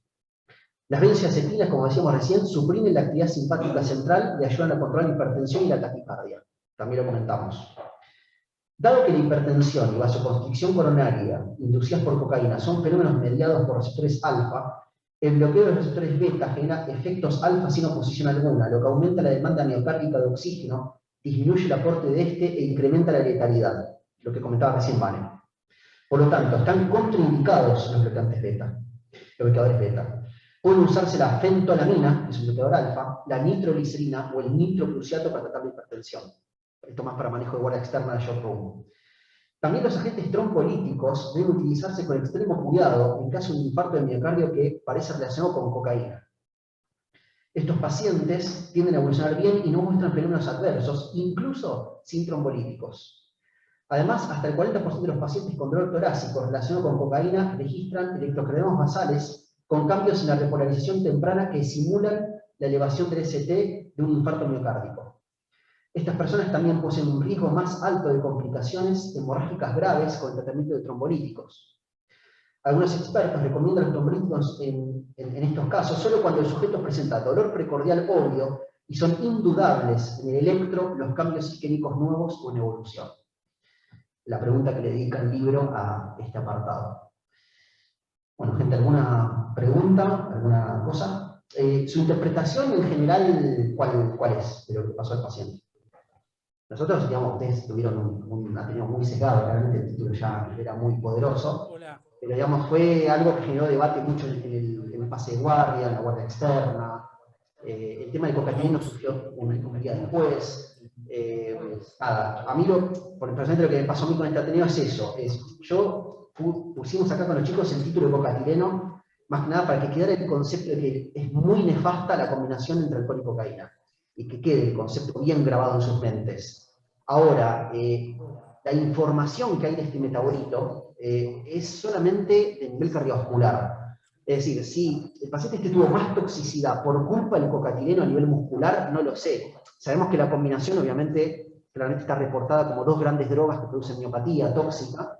Las benzodiazepinas, como decíamos recién, suprimen la actividad simpática central y ayudan a controlar la hipertensión y la taquicardia. También lo comentamos. Dado que la hipertensión y vasoconstricción coronaria inducidas por cocaína son fenómenos mediados por receptores alfa, el bloqueo de los receptores beta genera efectos alfa sin oposición alguna, lo que aumenta la demanda miocárdica de oxígeno, disminuye el aporte de este e incrementa la letalidad, lo que comentaba recién Vane. Por lo tanto, están contraindicados los bloqueadores beta. Pueden usarse la fentolamina, que es un bloqueador alfa, la nitroglicerina o el nitrocruciato para tratar la hipertensión. Esto más para manejo de guardia externa de shock room. También los agentes trombolíticos deben utilizarse con extremo cuidado en caso de un infarto de miocardio que parece relacionado con cocaína. Estos pacientes tienden a evolucionar bien y no muestran fenómenos adversos, incluso sin trombolíticos. Además, hasta el 40% de los pacientes con dolor torácico relacionado con cocaína registran electrocardiogramas basales con cambios en la repolarización temprana que simulan la elevación del ST de un infarto miocárdico. Estas personas también poseen un riesgo más alto de complicaciones hemorrágicas graves con el tratamiento de trombolíticos. Algunos expertos recomiendan los trombolíticos en estos casos solo cuando el sujeto presenta dolor precordial obvio y son indudables en el electro los cambios isquémicos nuevos o en evolución. La pregunta que le dedica el libro a este apartado. Bueno, gente, ¿alguna pregunta? ¿Alguna cosa? Su interpretación en general, ¿cuál es de lo que pasó al paciente? Nosotros, digamos, ustedes tuvieron un ateneo muy sesgado, realmente el título ya era muy poderoso. Hola. Pero, digamos, fue algo que generó debate mucho en el pase de guardia, en la guardia externa. El tema del cocaína surgió un día después. Nada, a mí, personalmente, lo que me pasó a mí con este ateneo es eso. Pusimos acá con los chicos el título de cocatileno, más que nada para que quedara el concepto de que es muy nefasta la combinación entre alcohol y cocaína, y que quede el concepto bien grabado en sus mentes. Ahora, la información que hay de este metabolito es solamente de nivel cardiovascular. Es decir, si el paciente tuvo más toxicidad por culpa del cocatileno a nivel muscular, no lo sé. Sabemos que la combinación, obviamente, claramente está reportada como dos grandes drogas que producen miopatía tóxica,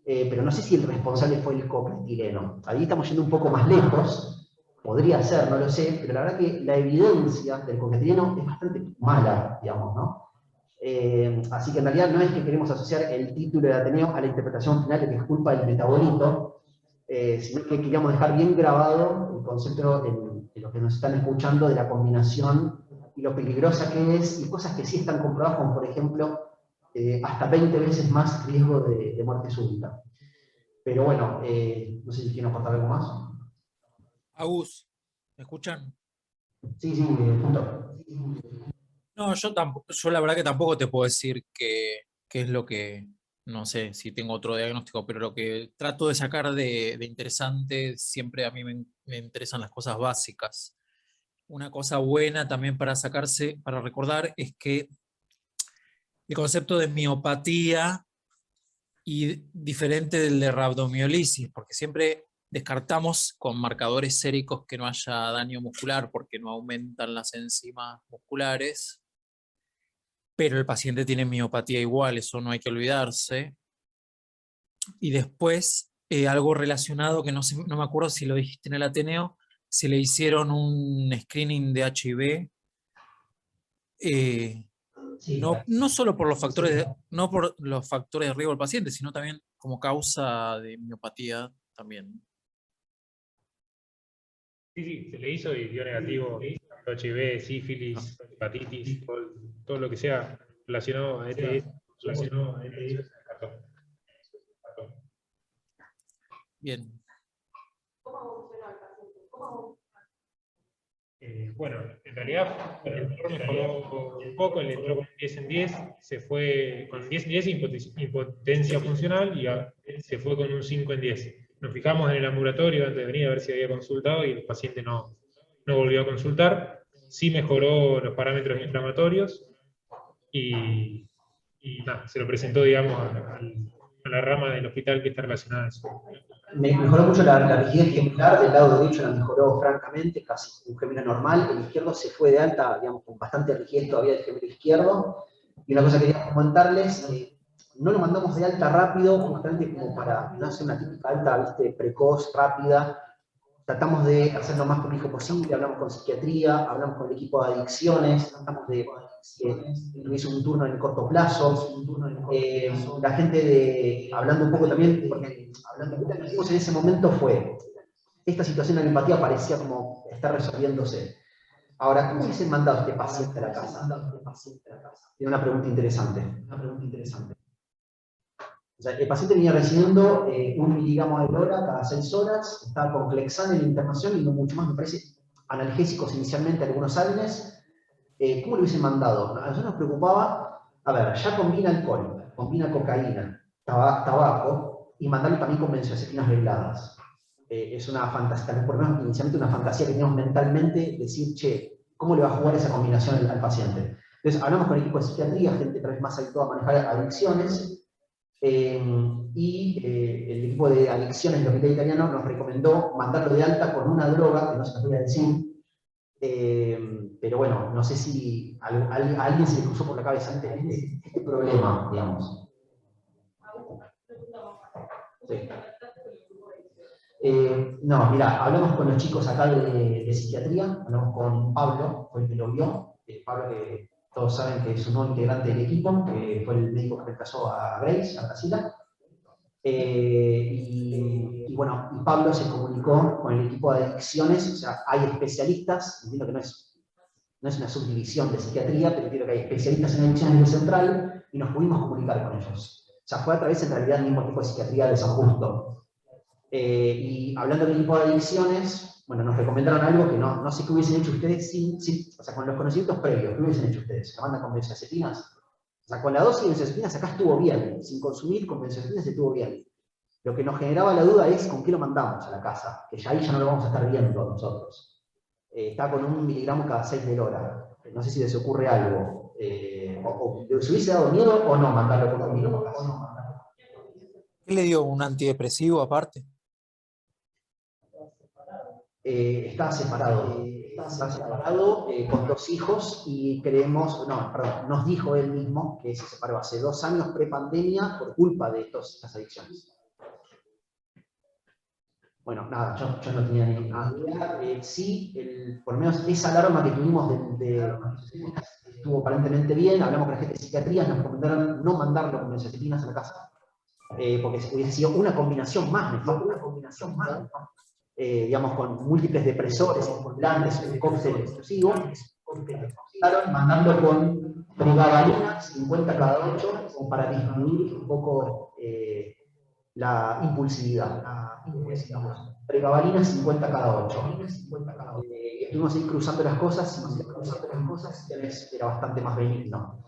pero no sé si el responsable fue el cocatileno. Ahí estamos yendo un poco más lejos, podría ser, no lo sé, pero la verdad que la evidencia del cocatileno es bastante mala, digamos, ¿no? Así que en realidad no es que queremos asociar el título de Ateneo a la interpretación final de que es culpa del metabolito, sino que queríamos dejar bien grabado el concepto en los que nos están escuchando de la combinación y lo peligrosa que es, y cosas que sí están comprobadas, como por ejemplo, hasta 20 veces más riesgo de muerte súbita. Pero bueno, no sé si quieren aportar algo más. Agus, ¿me escuchan? Sí, punto. No, yo la verdad que tampoco te puedo decir qué es lo que, no sé si tengo otro diagnóstico, pero lo que trato de sacar de interesante, siempre a mí me interesan las cosas básicas. Una cosa buena también para sacarse, para recordar, es que el concepto de miopatía y diferente del de rabdomiolisis, porque siempre descartamos con marcadores séricos que no haya daño muscular porque no aumentan las enzimas musculares, pero el paciente tiene miopatía igual, eso no hay que olvidarse. Y después, algo relacionado, que no me acuerdo si lo dijiste en el Ateneo, si le hicieron un screening de HIV, Sí, no solo por los factores no por los factores de riesgo del paciente, sino también como causa de miopatía también. Sí, sí, se le hizo y dio negativo HIV, sífilis, hepatitis, todo lo que sea relacionado a ETS, relacionado a ETS, se descartó. Bien. Bueno, en realidad el doctor mejoró un poco, él entró con 10 en 10, se fue con 10 en 10 impotencia funcional y se fue con un 5 en 10. Nos fijamos en el ambulatorio antes de venir a ver si había consultado y el paciente no volvió a consultar. Sí mejoró los parámetros inflamatorios y nada, se lo presentó, digamos, a la rama del hospital que está relacionada a eso. Me mejoró mucho la rigidez gemelar, del lado derecho la mejoró francamente, casi un gemelo normal, el izquierdo se fue de alta, digamos, con bastante rigidez todavía del gemelo izquierdo. Y una cosa que quería comentarles, no lo mandamos de alta rápido, justamente como para no hacer una típica alta, viste, precoz, rápida. Tratamos de hacer lo más complejo posible, hablamos con psiquiatría, hablamos con el equipo de adicciones, tratamos de que tuviese un turno en el corto plazo. La gente hablando un poco también, porque lo que hicimos en ese momento fue, esta situación de la empatía parecía como estar resolviéndose. Ahora, ¿cómo hubiesen mandado a este paciente a la casa? Tiene una pregunta interesante. O sea, el paciente venía recibiendo 1 miligramo de hora cada 6 horas, estaba con Clexane en la internación y no mucho más, me parece, analgésicos inicialmente, algunos ALNES. ¿Cómo lo hubiesen mandado? A nosotros nos preocupaba, a ver, ya combina alcohol, combina cocaína, tabaco, y mandarlo también con benzodiazepinas regladas. Es una fantasía, por lo menos inicialmente una fantasía que teníamos mentalmente, decir, che, ¿cómo le va a jugar esa combinación al paciente? Entonces, hablamos con el equipo de psiquiatría, gente tal vez más habituada a manejar adicciones, y el equipo de adicciones del hospital italiano nos recomendó mandarlo de alta con una droga, que no se las voy a decir, pero bueno, no sé si a alguien se le cruzó por la cabeza este problema, digamos. Sí. No, mira, hablamos con los chicos acá de psiquiatría, hablamos con Pablo, fue el que lo vio, Pablo que todos saben que es un nuevo integrante del equipo, que fue el médico que reemplazó a Grace, a Brasila. Y bueno, y Pablo se comunicó con el equipo de adicciones, o sea, hay especialistas, entiendo que no es una subdivisión de psiquiatría, pero entiendo que hay especialistas en adicciones a nivel central, y nos pudimos comunicar con ellos. O sea, fue a través en realidad del mismo equipo de psiquiatría de San Justo. Y hablando del equipo de adicciones, bueno, nos recomendaron algo que no sé qué hubiesen hecho ustedes o sea, con los conocimientos previos, ¿qué hubiesen hecho ustedes? ¿La mandan con benzodiazepinas? O sea, con la dosis de benzodiazepinas acá estuvo bien, sin consumir con benzodiazepinas estuvo bien. Lo que nos generaba la duda es con qué lo mandamos a la casa, que ya ahí ya no lo vamos a estar viendo nosotros. Está con 1 miligramo cada 6 de hora. No sé si les ocurre algo. O ¿les hubiese dado miedo o no mandarlo con 1 miligramo cada 6? ¿Qué le dio? ¿Un antidepresivo aparte? Está separado con 2 hijos y creemos, nos dijo él mismo que se separó hace 2 años pre-pandemia por culpa de estas adicciones. Bueno, nada, yo no tenía ni idea. Sí, por lo menos esa alarma que tuvimos estuvo aparentemente bien. Hablamos con la gente de psiquiatría, nos recomendaron no mandarlo con benzodiazepinas a la casa, porque hubiese sido una combinación más nefasta. Digamos, con múltiples depresores, estimulantes, un cóctel explosivo. Mandando con pregabalina 50 cada 8, como para disminuir un poco la impulsividad. Pregabalina 50 cada 8. Y estuvimos ahí cruzando las cosas, y era bastante más benigno.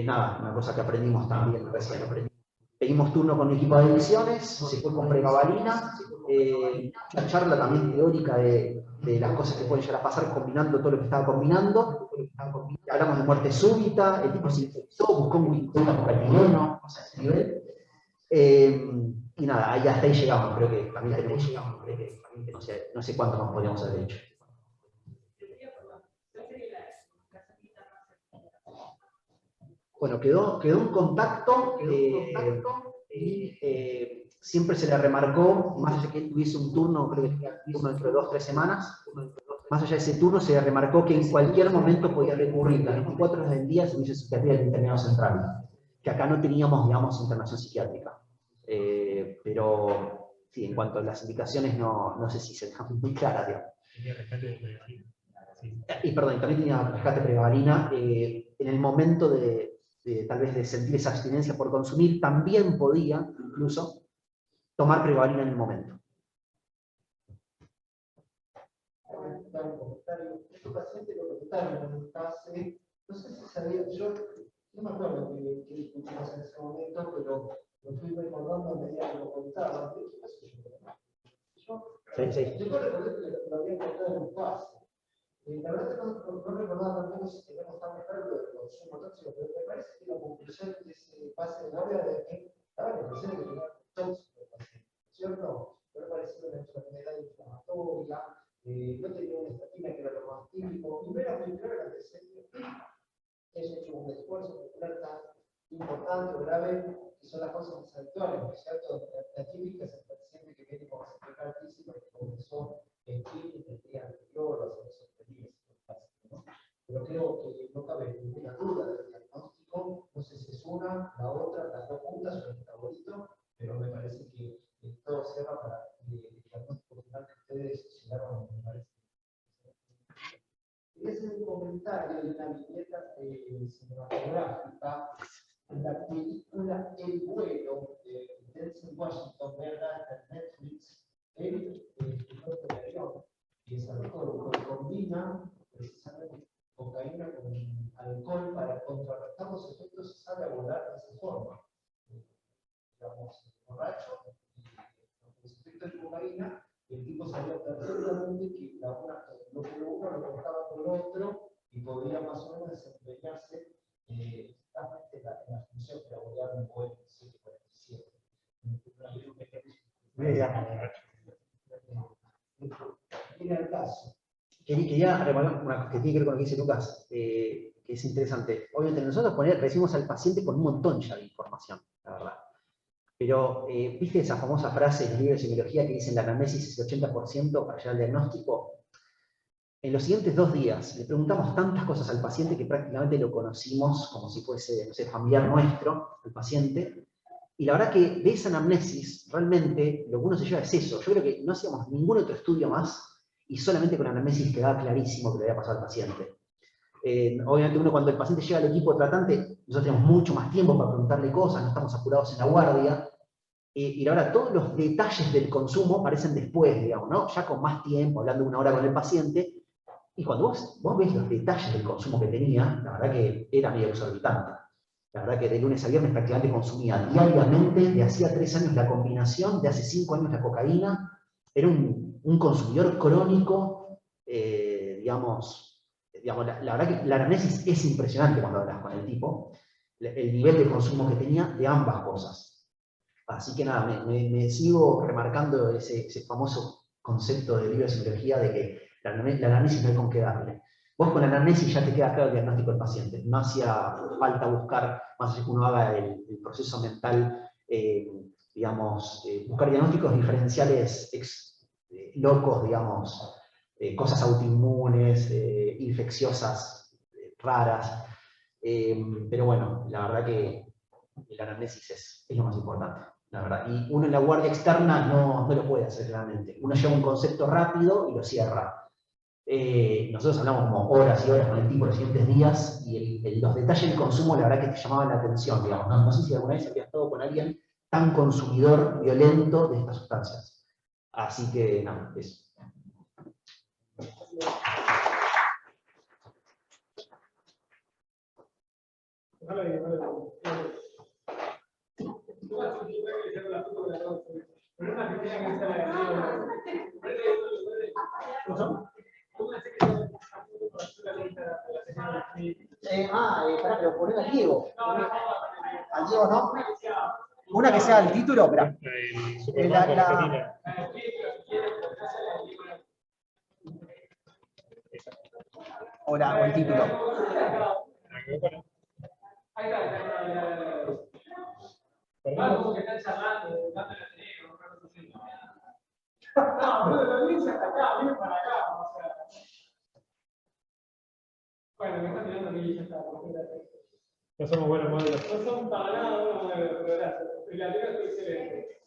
Nada, una cosa que aprendimos también recién. Pedimos turno con el equipo de adicciones, se fue con pregabalina, una charla también teórica de las cosas que pueden llegar a pasar combinando todo lo que estaba combinando. Hablamos de muerte súbita, el tipo se infectó, buscó un wikipedias por cañonero, o sea, ese nivel. Y nada, ahí hasta ahí llegamos, creo que también tenemos, no sé cuánto más podríamos haber hecho. Bueno, quedó un contacto, y siempre se le remarcó, más allá de que él tuviese un turno, creo que tenía turno dentro de 2 o 3 semanas, más allá de ese turno se le remarcó que en cualquier momento podía recurrir las 24 horas del día al servicio de psiquiatría del internado central, que acá no teníamos, digamos, internación psiquiátrica. Pero sí, en cuanto a las indicaciones, no sé si se dejan muy claras, digamos. Tenía rescate de prevalina. Sí. Y perdón, también tenía rescate prevalina. En el momento tal vez de sentir esa abstinencia por consumir, también podía, incluso, tomar prevalina en el momento. Dar un comentario. Este paciente lo preguntaron en un pase, no sé si sabía, yo no me acuerdo que discutimos en ese momento, pero lo fui recordando a medida que lo contaba. ¿Qué pasó yo? Yo recordé que lo había contado en un pase. La verdad que no recordaba tampoco si teníamos tan claro lo del consumo tóxico, pero me parece que la conclusión de ese pase de guardia era que estaba en la impresión de que tenía tóxico el paciente, ¿cierto? Pero parecía una enfermedad inflamatoria. No tenía una estatina que era lo más típico, y era muy claro el antecedente. He hecho un esfuerzo popular tan importante o grave, que son las causas habituales, ¿no es cierto? La típica es el paciente que viene con cervical físico, que comenzó en clínica el día anterior, o hace esos días, ¿no? Pero creo que no cabe ninguna duda del diagnóstico, no sé si es una, la otra, las dos juntas, o el favorito, pero me parece que todo cierra para el diagnóstico final que ustedes llegaron, me parece. Quería hacer un comentario de una viñeta cinematográfica en la película El vuelo de Denzel Washington, ¿verdad? En Netflix, el piloto de avión, y es algo que combina precisamente cocaína con alcohol para contrarrestar los efectos y sabe volar de esa forma. Digamos, borracho, y los efectos de cocaína, el tipo sabía perfectamente que lo que uno lo cortaba por lo otro y podía más o menos desempeñarse exactamente en la función que abordaba en Boeing 747. Mira el caso. Quería remarcar una que tiene que ver con lo que dice Lucas, que es interesante. Obviamente nosotros recibimos al paciente con un montón ya de información, la verdad. Pero, ¿viste esa famosa frase en el libro de semiología que dice la anamnesis es el 80% para llegar al diagnóstico? En los siguientes 2 días le preguntamos tantas cosas al paciente que prácticamente lo conocimos como si fuese, no sé, familiar nuestro, el paciente. Y la verdad que de esa anamnesis, realmente, lo que uno se lleva es eso. Yo creo que no hacíamos ningún otro estudio más y solamente con la anamnesis quedaba clarísimo que le había pasado al paciente. Obviamente uno cuando el paciente llega al equipo tratante, nosotros tenemos mucho más tiempo para preguntarle cosas, no estamos apurados en la guardia. Y la verdad, todos los detalles del consumo aparecen después, digamos, ¿no? Ya con más tiempo, hablando 1 hora con el paciente. Y cuando vos ves los detalles del consumo que tenía, la verdad que era medio exorbitante. La verdad que de lunes a viernes prácticamente consumía diariamente, de hacía 3 años la combinación, de hace 5 años la cocaína. Era un consumidor crónico, digamos, la verdad que la anamnesis es impresionante cuando hablas con el tipo, el nivel de consumo que tenía de ambas cosas. Así que nada, me sigo remarcando ese famoso concepto del libro de psicología de que la anamnesis no hay con qué darle. Vos con la anamnesis ya te queda claro el diagnóstico del paciente. No hacía falta buscar, más allá que uno haga el proceso mental, digamos, buscar diagnósticos diferenciales locos, digamos, cosas autoinmunes, infecciosas, raras. Pero bueno, la verdad que la anamnesis es lo más importante, la verdad. Y uno en la guardia externa no lo puede hacer realmente. Uno lleva un concepto rápido y lo cierra. Nosotros hablamos como horas y horas con el tipo los siguientes días y los detalles del consumo la verdad que te llamaban la atención, digamos. No sé si alguna vez habías estado con alguien tan consumidor violento de estas sustancias. Así que nada, eso. Pará, pero poner al Diego. Al Diego, ¿no? Una que sea el título, mirá. O el título. Vamos, que están charlando, dándole a Teneo. boludo, la audiencia hasta acá, viene para acá, o sea. Bueno, me está tirando a mí y ya está. No somos buenos modelos. No son para nada buenos modelos, pero gracias. Y la teoría es excelente.